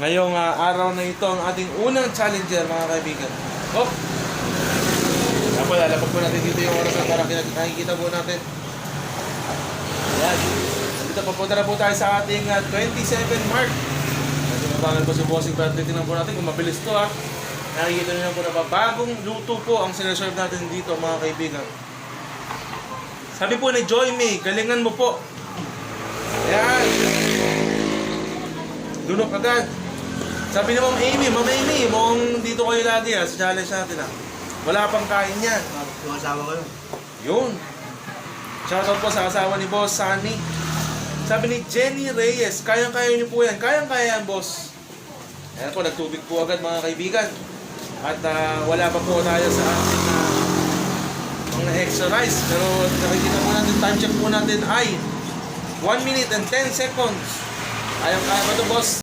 Ngayong araw na ito ang ating unang challenger mga kaibigan. Oh! Ako, lalapag po natin dito yung oras para nakikita po natin. Ayan. Dito papunta na po tayo sa ating 27 mark. Kasi mabangal po si Bossing, pero titignan po natin kung mabilis to ha. Nakikita nyo na po na bagong luto po ang sineserve natin dito mga kaibigan. Sabi po ni Joy May, galingan mo po. Ayan. Lunok agad. Sabi ni Ma'am Amy, mukhang dito kayo lagi sa challenge natin Wala pang kain yan. Yung asawa ko yun. Yun. Shoutout po sa asawa ni Boss Sunny. Sabi ni Jenny Reyes, kayang-kaya nyo po yan. Kayang-kaya yan, boss. Ayan po, nagtubig po agad mga kaibigan. At wala pa po tayo sa ating mga extra rice. Pero nakikita po natin, time check po natin ay 1 minute and 10 seconds. Kayang-kaya ba ito, boss?